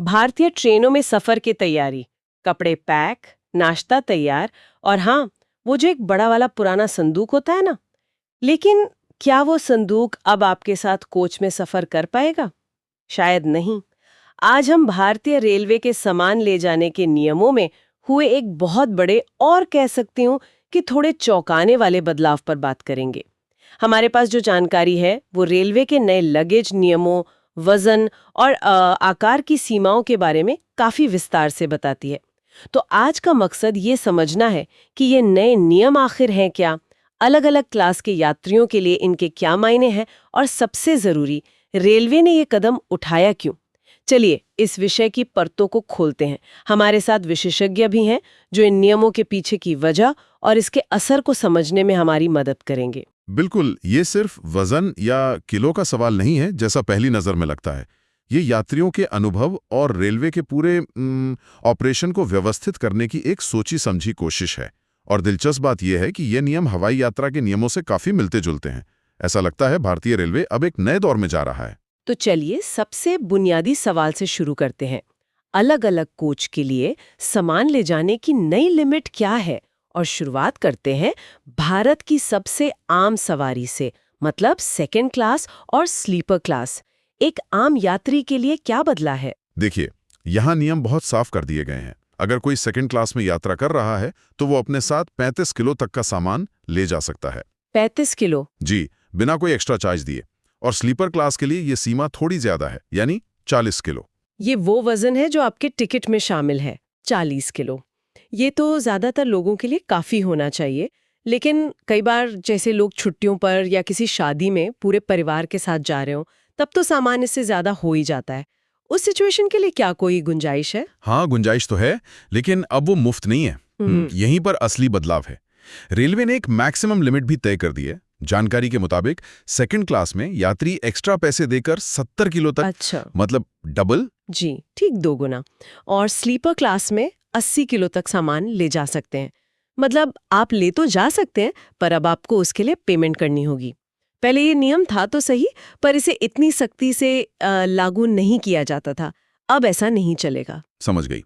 भारतीय ट्रेनों में सफर की तैयारी, कपड़े पैक, नाश्ता तैयार और हाँ, वो जो एक बड़ा वाला पुराना संदूक होता है ना, लेकिन क्या वो संदूक अब आपके साथ कोच में सफर कर पाएगा? शायद नहीं। आज हम भारतीय रेलवे के सामान ले जाने के नियमों में हुए एक बहुत बड़े और कह सकती हूँ कि थोड़े चौंकाने वाले बदलाव पर बात करेंगे। हमारे पास जो जानकारी है वो रेलवे के नए लगेज नियमों, वजन और आकार की सीमाओं के बारे में काफी विस्तार से बताती है। तो आज का मकसद ये समझना है कि ये नए नियम आखिर हैं क्या, अलग अलग क्लास के यात्रियों के लिए इनके क्या मायने हैं और सबसे जरूरी, रेलवे ने ये कदम उठाया क्यों। चलिए इस विषय की परतों को खोलते हैं। हमारे साथ विशेषज्ञ भी हैं जो इन नियमों के पीछे की वजह और इसके असर को समझने में हमारी मदद करेंगे। बिल्कुल, ये सिर्फ वजन या किलो का सवाल नहीं है जैसा पहली नजर में लगता है। ये यात्रियों के अनुभव और रेलवे के पूरे ऑपरेशन को व्यवस्थित करने की एक सोची समझी कोशिश है। और दिलचस्प बात यह है कि ये नियम हवाई यात्रा के नियमों से काफी मिलते जुलते हैं। ऐसा लगता है भारतीय रेलवे अब एक नए दौर में जा रहा है। तो चलिए सबसे बुनियादी सवाल से शुरू करते हैं। अलग अलग कोच के लिए सामान ले जाने की नई लिमिट क्या है? और शुरुआत करते हैं भारत की सबसे आम सवारी से, मतलब सेकंड क्लास और स्लीपर क्लास। एक आम यात्री के लिए क्या बदला है? देखिए, यहाँ नियम बहुत साफ कर दिए गए हैं। अगर कोई सेकंड क्लास में यात्रा कर रहा है तो वो अपने साथ 35 किलो तक का सामान ले जा सकता है। 35 किलो? जी, बिना कोई एक्स्ट्रा चार्ज दिए। और स्लीपर क्लास के लिए ये सीमा थोड़ी ज्यादा है, यानी 40 किलो। ये वो वजन है जो आपके टिकट में शामिल है, 40 किलो। ये तो ज्यादातर लोगों के लिए काफी होना चाहिए, लेकिन कई बार जैसे लोग छुट्टियों पर या किसी शादी में पूरे परिवार के साथ जा रहे हो, तब तो सामान इससे ज्यादा हो ही जाता है। उस सिचुएशन के लिए क्या कोई गुंजाइश है? हाँ, गुंजाइश तो है, लेकिन अब वो मुफ्त नहीं है। यहीं पर असली बदलाव है। रेलवे ने एक मैक्सिमम लिमिट भी तय कर दी है। जानकारी के मुताबिक सेकंड क्लास में यात्री एक्स्ट्रा पैसे देकर 70 किलो तक, अच्छा, मतलब डबल। जी ठीक, 2 गुना। और स्लीपर क्लास में 80 किलो तक सामान ले जा सकते हैं। मतलब आप ले तो जा सकते हैं, पर अब आपको उसके लिए पेमेंट करनी होगी। पहले ये नियम था तो सही, पर इसे इतनी सख्ती से लागू नहीं किया जाता था। अब ऐसा नहीं चलेगा। समझ गई।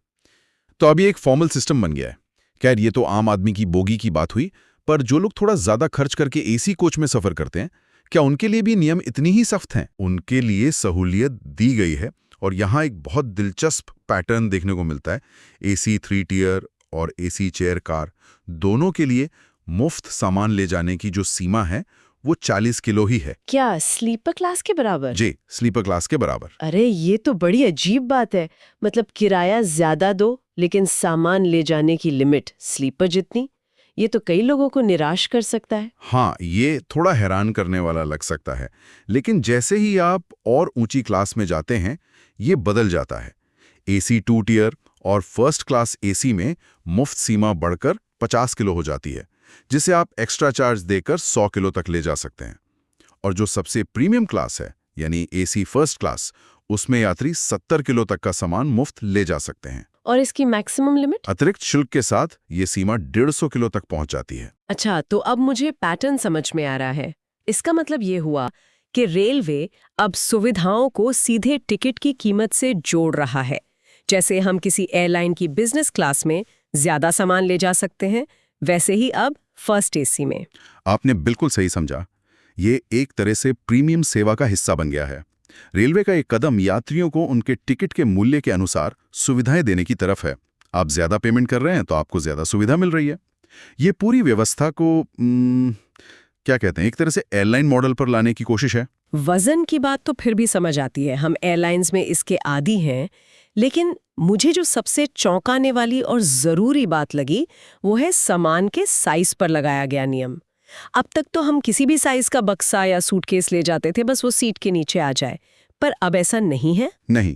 तो अभी एक फॉर्मल सिस्टम बन गया है। खैर, ये तो आम आदमी की बोगी की बात हुई, पर जो लोग थोड़ा ज्यादा खर्च करके एसी कोच में सफर करते हैं, क्या उनके लिए भी नियम इतनी ही सख्त हैं? उनके लिए सहूलियत दी गई है, और यहाँ एक बहुत दिलचस्प पैटर्न देखने को मिलता है। एसी 3 टियर और एसी चेयर कार दोनों के लिए मुफ्त सामान ले जाने की जो सीमा है वो 40 किलो ही है। क्या स्लीपर क्लास के बराबर? जी, स्लीपर क्लास के बराबर। अरे ये तो बड़ी अजीब बात है। मतलब किराया ज्यादा दो, लेकिन सामान ले जाने की लिमिट स्लीपर जितनी। ये तो कई लोगों को निराश कर सकता है। हाँ, ये थोड़ा हैरान करने वाला लग सकता है, लेकिन जैसे ही आप और ऊंची क्लास में जाते हैं ये बदल जाता है। एसी 2 टियर और फर्स्ट क्लास एसी में मुफ्त सीमा बढ़कर 50 किलो हो जाती है, जिसे आप एक्स्ट्रा चार्ज देकर 100 किलो तक ले जा सकते हैं। और जो सबसे प्रीमियम क्लास है, यानी एसी फर्स्ट क्लास, उसमें यात्री 70 किलो तक का सामान मुफ्त ले जा सकते हैं। और इसकी मैक्सिमम लिमिट? अतिरिक्त शुल्क के साथ ये सीमा 150 किलो तक पहुंच जाती है। अच्छा, तो अब मुझे पैटर्न समझ में आ रहा है। इसका मतलब ये हुआ कि रेलवे अब सुविधाओं को सीधे टिकट की कीमत से जोड़ रहा है। जैसे हम किसी एयरलाइन की बिजनेस क्लास में ज्यादा सामान ले जा सकते हैं, वैसे ही अब फर्स्ट एसी में। आपने बिल्कुल सही समझा। ये एक तरह से प्रीमियम सेवा का हिस्सा बन गया है। रेलवे का एक कदम यात्रियों को उनके टिकट के मूल्य के अनुसार सुविधाएं देने की तरफ है। आप ज्यादा पेमेंट कर रहे हैं तो आपको ज्यादा सुविधा मिल रही है। ये पूरी व्यवस्था को क्या कहते हैं, एक तरह से एयरलाइन मॉडल पर लाने की कोशिश है। वजन की बात तो फिर भी समझ आती है, हम एयरलाइंस में इसके आदी हैं। लेकिन मुझे जो सबसे चौंकाने वाली और जरूरी बात लगी वो है सामान के साइज पर लगाया गया नियम। अब तक तो हम किसी भी साइज का बक्सा या सूटकेस ले जाते थे, बस वो सीट के नीचे आ जाए। पर अब ऐसा नहीं है। नहीं,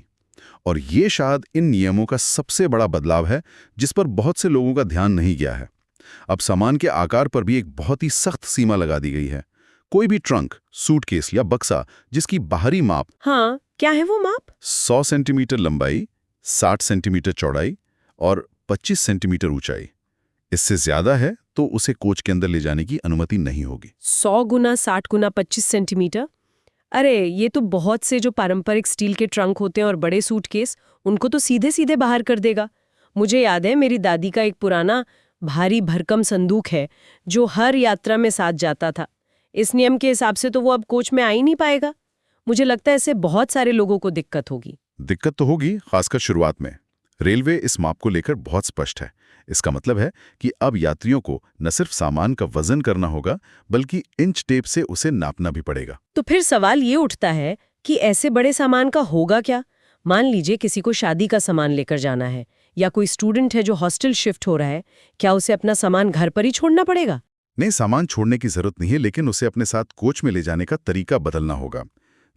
और ये शायद इन नियमों का सबसे बड़ा बदलाव है जिस पर बहुत से लोगों का ध्यान नहीं गया है। अब सामान के आकार पर भी एक बहुत ही सख्त सीमा लगा दी गई है। कोई भी ट्रंक, सूटकेस या बक्सा जिसकी बाहरी माप, हाँ, क्या है वो माप? 100 सेंटीमीटर लंबाई, 60 सेंटीमीटर चौड़ाई और 25 सेंटीमीटर ऊंचाई, इससे ज्यादा है तो उसे कोच के अंदर ले जाने की अनुमति नहीं होगी। 100 गुना 60 गुना 25 सेंटीमीटर? अरे ये तो बहुत से जो पारंपरिक स्टील के ट्रंक होते हैं और बड़े सूटकेस, उनको तो सीधे सीधे बाहर कर देगा। मुझे याद है मेरी दादी का एक पुराना भारी भरकम संदूक है जो हर यात्रा में साथ जाता था। इस नियम के हिसाब से तो वो अब कोच में आ ही नहीं पाएगा। मुझे लगता है इससे बहुत सारे लोगों को दिक्कत होगी। दिक्कत तो होगी, खासकर शुरुआत में। रेलवे इस माप को लेकर बहुत स्पष्ट है। इसका मतलब है कि अब यात्रियों को न सिर्फ सामान का वजन करना होगा, बल्कि इंच टेप से उसे नापना भी पड़ेगा। तो फिर सवाल ये उठता है कि ऐसे बड़े सामान का होगा क्या? मान लीजिए किसी को शादी का सामान लेकर जाना है या कोई स्टूडेंट है जो हॉस्टल शिफ्ट हो रहा है, क्या उसे अपना सामान घर पर ही छोड़ना पड़ेगा? नहीं, सामान छोड़ने की जरूरत नहीं है, लेकिन उसे अपने साथ कोच में ले जाने का तरीका बदलना होगा।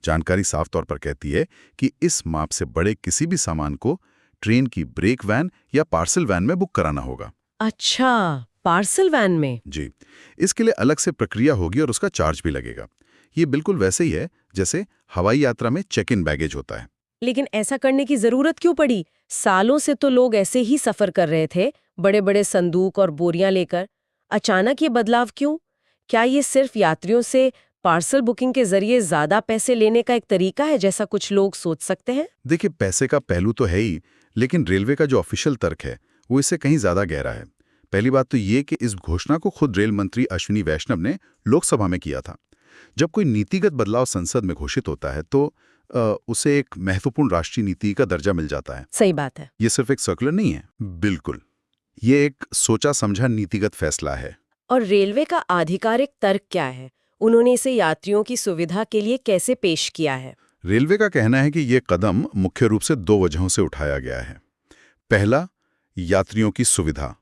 जानकारी साफ तौर पर कहती है कि इस माप से बड़े किसी भी सामान को ट्रेन की ब्रेक वैन या पार्सल वैन में बुक कराना होगा। अच्छा, पार्सल वैन में? जी, इसके लिए अलग से प्रक्रिया होगी और उसका चार्ज भी लगेगा। ये बिल्कुल वैसे ही है जैसे हवाई यात्रा में चेक इन बैगेज होता है। लेकिन ऐसा करने की जरूरत क्यों पड़ी? सालों से तो लोग ऐसे ही सफर कर रहे थे, बड़े बड़े संदूक और बोरियां लेकर। अचानक ये बदलाव क्यों? क्या ये सिर्फ यात्रियों से पार्सल बुकिंग के जरिए ज्यादा पैसे लेने का एक तरीका है, जैसा कुछ लोग सोच सकते हैं? देखिए, पैसे का पहलू तो है ही, लेकिन रेलवे का जो ऑफिशियल तर्क है वो इससे कहीं ज्यादा गहरा है। पहली बात तो ये कि इस घोषणा को खुद रेल मंत्री अश्विनी वैष्णव ने लोकसभा में किया था। जब कोई नीतिगत बदलाव संसद में घोषित होता है तो उसे एक महत्वपूर्ण राष्ट्रीय नीति का दर्जा मिल जाता है। सही बात है। ये सिर्फ एक सर्कुलर नहीं है, बिल्कुल, ये एक सोचा समझा नीतिगत फैसला है। और रेलवे का आधिकारिक तर्क क्या है? उन्होंने इसे यात्रियों की सुविधा के लिए कैसे पेश किया है? रेलवे का कहना है कि ये कदम मुख्य रूप से दो वजहों से उठाया गया है। पहला, यात्रियों की सुविधा।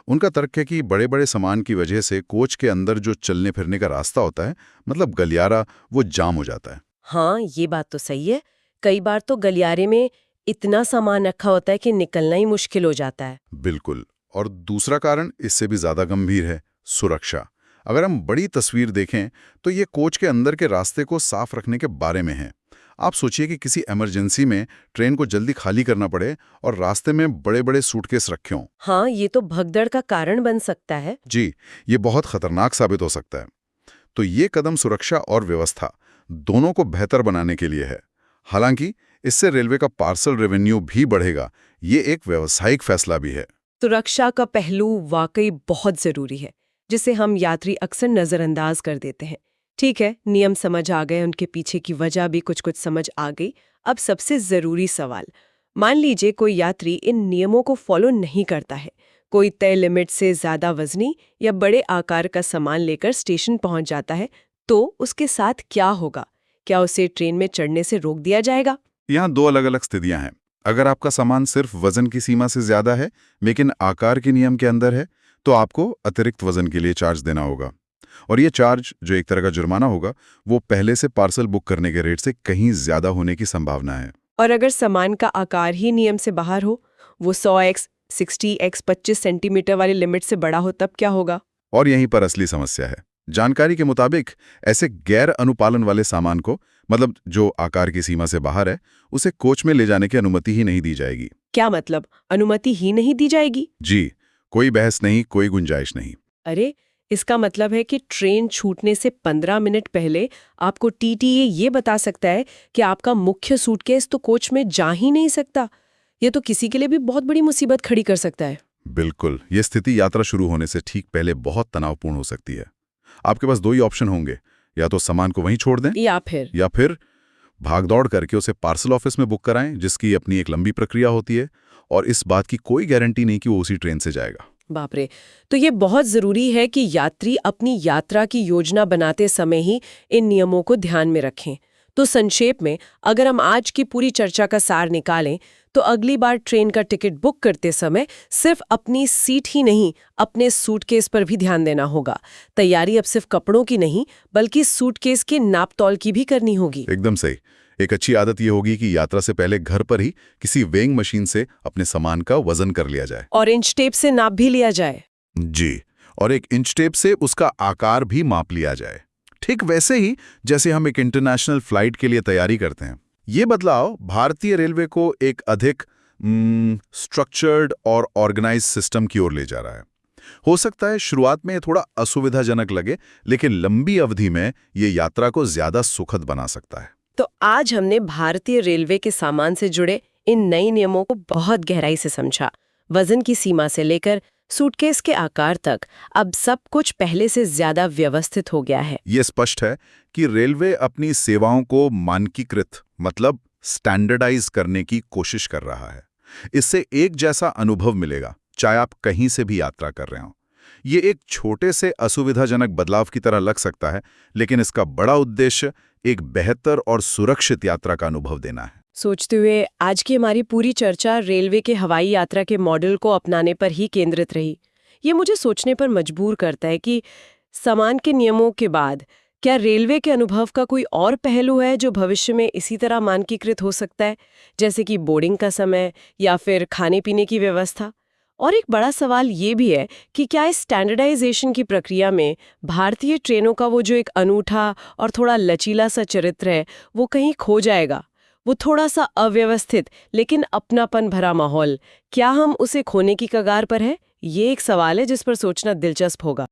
उनका तर्क है कि बड़े बड़े सामान की वजह से कोच के अंदर जो चलने फिरने का रास्ता होता है, मतलब गलियारा, वो जाम हो जाता है। हाँ, ये बात तो सही है। कई बार तो गलियारे में इतना सामान रखा होता है कि निकलना ही मुश्किल हो जाता है। बिल्कुल। और दूसरा कारण इससे भी ज्यादा गंभीर है, सुरक्षा। अगर हम बड़ी तस्वीर देखें तो ये कोच के अंदर के रास्ते को साफ रखने के बारे में है। आप सोचिए कि किसी इमरजेंसी में ट्रेन को जल्दी खाली करना पड़े और रास्ते में बड़े बड़े सूटकेस रखे हों। हाँ, ये तो भगदड़ का कारण बन सकता है। जी, ये बहुत खतरनाक साबित हो सकता है। तो ये कदम सुरक्षा और व्यवस्था दोनों को बेहतर बनाने के लिए है। हालांकि इससे रेलवे का पार्सल रेवेन्यू भी बढ़ेगा। ये एक व्यावसायिक फैसला भी है। सुरक्षा का पहलू वाकई बहुत जरूरी है, जिसे हम यात्री अक्सर नजरअंदाज कर देते हैं। ठीक है, नियम समझ आ गए, उनके पीछे की वजह भी कुछ कुछ समझ आ गई। अब सबसे जरूरी सवाल, मान लीजिए कोई यात्री इन नियमों को फॉलो नहीं करता है, कोई तय लिमिट से ज्यादा वजनी या बड़े आकार का सामान लेकर स्टेशन पहुंच जाता है, तो उसके साथ क्या होगा? क्या उसे ट्रेन में चढ़ने से रोक दिया जाएगा? यहाँ दो अलग अलग स्थितियां हैं। अगर आपका सामान सिर्फ वजन की सीमा से ज्यादा है लेकिन आकार के नियम के अंदर है, तो आपको अतिरिक्त वजन के लिए चार्ज देना होगा। और ये चार्ज, जो एक तरह का जुर्माना होगा, वो पहले से पार्सल बुक करने के रेट से कहीं ज्यादा होने की संभावना है। और अगर सामान का आकार ही नियम से बाहर हो, वो 100x 60x 25 सेंटीमीटर वाली लिमिट से बड़ा हो, तब क्या होगा? और यहीं पर असली समस्या है। जानकारी के मुताबिक ऐसे गैर अनुपालन वाले सामान को, मतलब जो आकार की सीमा से बाहर है, उसे कोच में ले जाने की अनुमति ही नहीं दी जाएगी। क्या मतलब, अनुमति ही नहीं दी जाएगी? जी, कोई बहस नहीं, कोई गुंजाइश नहीं। अरे, इसका मतलब है कि ट्रेन छूटने से 15 मिनट पहले आपको टीटीए ये बता सकता है कि आपका मुख्य सूटकेस तो कोच में जा ही नहीं सकता। ये तो किसी के लिए भी बहुत बड़ी मुसीबत खड़ी कर सकता है। बिल्कुल, ये स्थिति यात्रा शुरू होने से ठीक पहले बहुत तनावपूर्ण हो सकती है। आपके पास दो ही ऑप्शन होंगे, या तो सामान को वहीं छोड़ दें, या फिर भागदौड़ करके उसे पार्सल ऑफिस में बुक कराएं, जिसकी अपनी एक लंबी प्रक्रिया होती है और इस बात की कोई गारंटी नहीं कि वो उसी ट्रेन से जाएगा। बाप रे, तो ये बहुत जरूरी है कि यात्री अपनी यात्रा की योजना बनाते समय ही इन नियमों को ध्यान में रखें। तो संक्षेप में, अगर हम आज की पूरी चर्चा का सार निकालें, तो अगली बार ट्रेन का टिकट बुक करते समय सिर्फ अपनी सीट ही नहीं, अपने सूटकेस पर भी ध्यान देना होगा। तैयारी अब सिर्फ कपड़ों की नहीं, बल्कि सूटकेस के नापतोल की भी करनी होगी। एकदम सही। एक अच्छी आदत ये होगी कि यात्रा से पहले घर पर ही किसी वेइंग मशीन से अपने सामान का वजन कर लिया जाए, और इंच टेप से नाप भी लिया जाए। जी, और एक इंच टेप से उसका आकार भी माप लिया जाए, ठीक वैसे ही जैसे हम एक इंटरनेशनल फ्लाइट के लिए तैयारी करते हैं। ये बदलाव भारतीय रेलवे को एक अधिक स्ट्रक्चर्ड और ऑर्गेनाइज्ड सिस्टम की ओर ले जा रहा है। हो सकता है शुरुआत में ये थोड़ा असुविधाजनक लगे, लेकिन लंबी अवधि में ये यात्रा को ज्यादा सुखद बना सकता है। तो आज हमने भारतीय रेलवे के सामान से जुड़े इन नए नियमों को बहुत गहराई से समझा। वजन की सीमा से लेकर सूटकेस के आकार तक अब सब कुछ पहले से ज्यादा व्यवस्थित हो गया है। ये स्पष्ट है कि रेलवे अपनी सेवाओं को मानकीकृत मतलब स्टैंडर्डाइज करने की कोशिश कर रहा है। इससे एक जैसा अनुभव मिलेगा, चाहे आप कहीं से भी यात्रा कर रहे हो। ये एक छोटे से असुविधाजनक बदलाव की तरह लग सकता है, लेकिन इसका बड़ा उद्देश्य एक बेहतर और सुरक्षित यात्रा का अनुभव देना है। सोचते हुए आज की हमारी पूरी चर्चा रेलवे के हवाई यात्रा के मॉडल को अपनाने पर ही केंद्रित रही। ये मुझे सोचने पर मजबूर करता है कि सामान के नियमों के बाद क्या रेलवे के अनुभव का कोई और पहलू है जो भविष्य में इसी तरह मानकीकृत हो सकता है, जैसे कि बोर्डिंग का समय या फिर खाने पीने की व्यवस्था। और एक बड़ा सवाल ये भी है कि क्या इस स्टैंडर्डाइजेशन की प्रक्रिया में भारतीय ट्रेनों का वो जो एक अनूठा और थोड़ा लचीला सा चरित्र है वो कहीं खो जाएगा। वो थोड़ा सा अव्यवस्थित लेकिन अपनापन भरा माहौल, क्या हम उसे खोने की कगार पर है? ये एक सवाल है जिस पर सोचना दिलचस्प होगा।